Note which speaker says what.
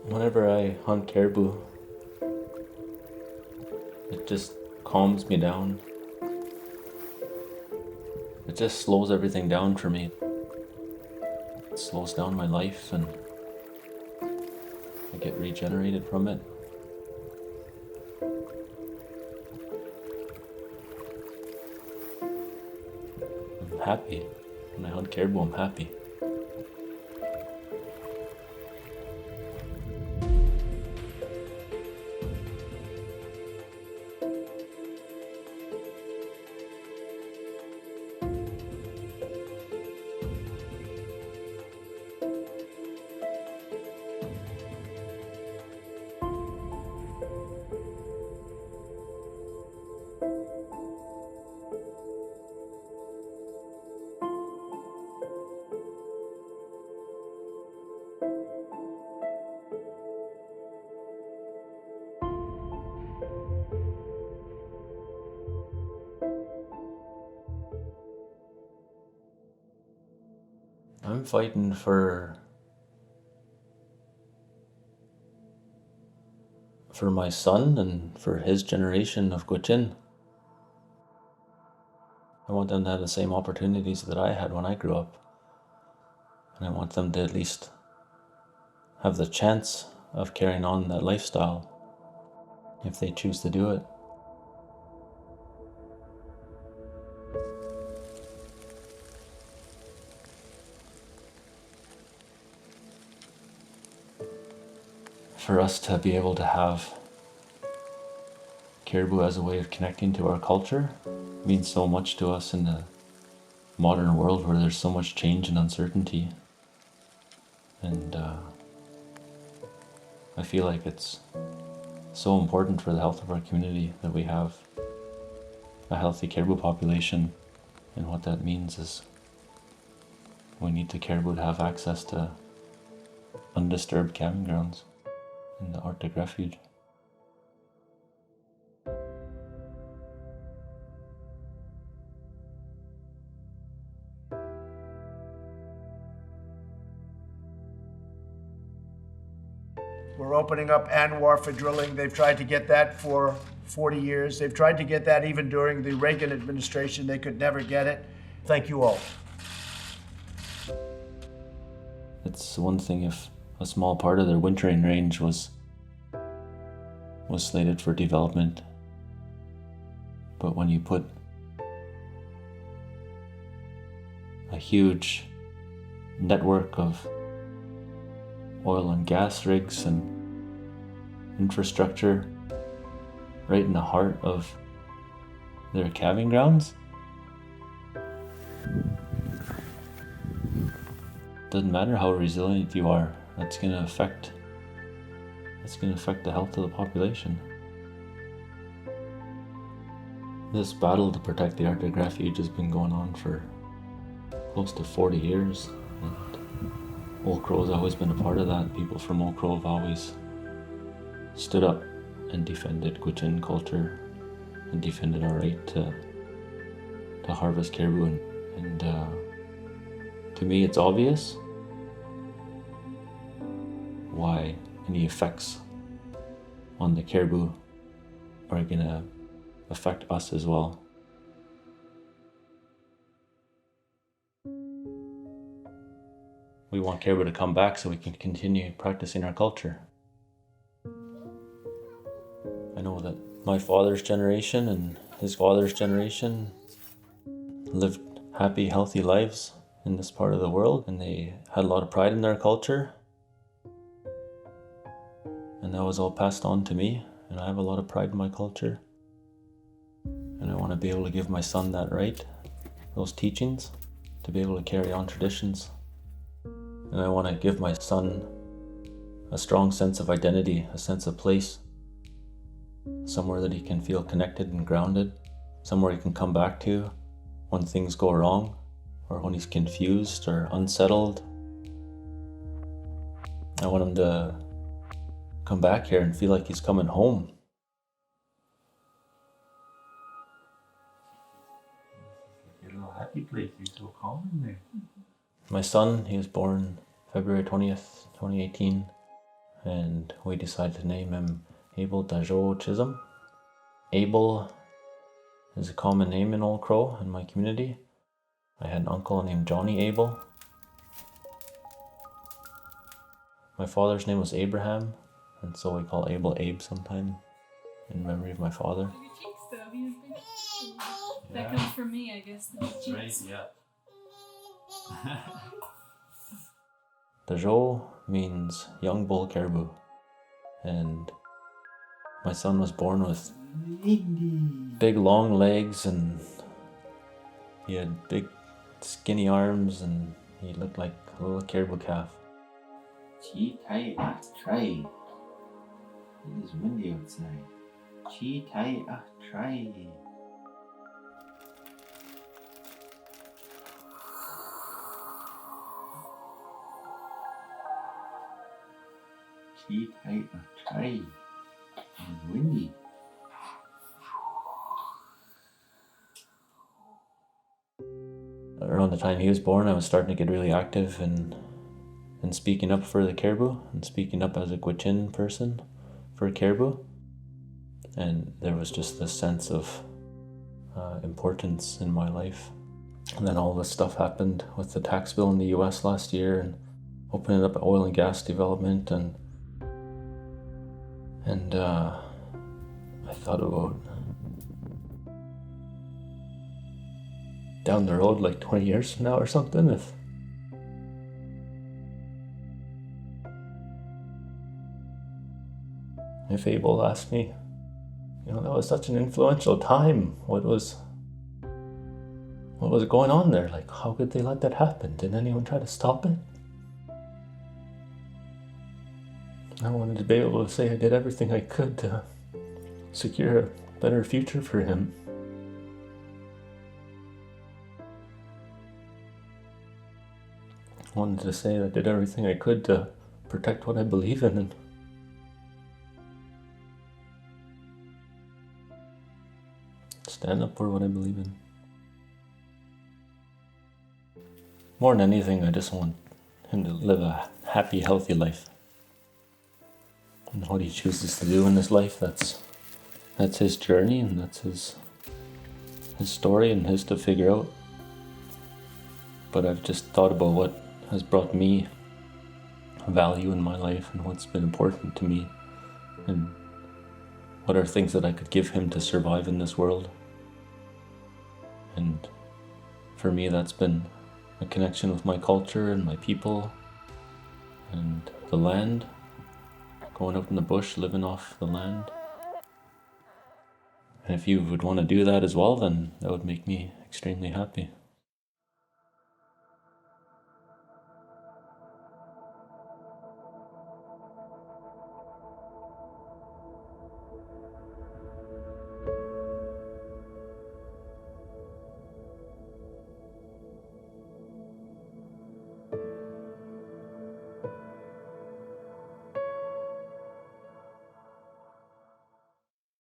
Speaker 1: Whenever I hunt caribou, it just calms me down. It just slows everything down for me. It slows down my life and I get regenerated from it. I'm happy. When I hunt caribou, I'm happy. I'm fighting for my son and for his generation of Gwich'in. I want them to have the same opportunities that I had when I grew up. And I want them to at least have the chance of carrying on that lifestyle if they choose to do it. For us to be able to have caribou as a way of connecting to our culture means so much to us in the modern world where there's so much change and uncertainty. And I feel like it's so important for the health of our community that we have a healthy caribou population. And what that means is we need the caribou to have access to undisturbed calving grounds in the Arctic Refuge.
Speaker 2: We're opening up Anwar for drilling. They've tried to get that for 40 years. They've tried to get that even during the Reagan administration. They could never get it. Thank you all.
Speaker 1: It's one thing if a small part of their wintering range was slated for development, but when you put a huge network of oil and gas rigs and infrastructure right in the heart of their calving grounds, doesn't matter how resilient you are, that's going to affect the health of the population. This battle to protect the Arctic Refuge has been going on for close to 40 years. And Old Crow's always been a part of that. People from Old Crow have always stood up and defended Gwich'in culture and defended our right to harvest caribou. And to me, it's obvious why any effects on the caribou are going to affect us as well. We want caribou to come back so we can continue practicing our culture. I know that my father's generation and his father's generation lived happy, healthy lives in this part of the world, and they had a lot of pride in their culture. And that was all passed on to me, and I have a lot of pride in my culture. And I want to be able to give my son that right, those teachings, to be able to carry on traditions. And I want to give my son a strong sense of identity, a sense of place, somewhere that he can feel connected and grounded, somewhere he can come back to when things go wrong, or when he's confused or unsettled. I want him to come back here and feel like he's coming home.
Speaker 3: Your little happy place, you're so calm in there.
Speaker 1: My son, he was born February 20th, 2018. and we decided to name him Abel Chisholm. Abel is a common name in Old Crow in my community. I had an uncle named Johnny Abel. My father's name was Abraham, and so we call Abel Abe sometime in memory of my father.
Speaker 4: Your cheeks though, he was big. That comes from me, I guess, the big cheeks.
Speaker 3: Right, yeah.
Speaker 1: Dajo means young bull caribou, and my son was born with big long legs, and he had big skinny arms, and he looked like a little caribou calf.
Speaker 3: Chi tai a try. It is windy outside. Chi tai a try. Chi tai a try. It is windy.
Speaker 1: Around the time he was born, I was starting to get really active in speaking up for the caribou and speaking up as a Gwich'in person for caribou. And there was just this sense of importance in my life. And then all this stuff happened with the tax bill in the US last year and opening up oil and gas development, and I thought about down the road, like 20 years from now or something, if Abel asked me, that was such an influential time. What was going on there? Like, how could they let that happen? Did anyone try to stop it? I wanted to be able to say I did everything I could to secure a better future for him. I wanted to say I did everything I could to protect what I believe in and stand up for what I believe in. More than anything, I just want him to live a happy, healthy life. And what he chooses to do in his life, that's his journey, and that's his story, and his to figure out. But I've just thought about what has brought me value in my life and what's been important to me, and what are things that I could give him to survive in this world. And for me, that's been a connection with my culture and my people and the land, going out in the bush, living off the land. And if you would want to do that as well, then that would make me extremely happy.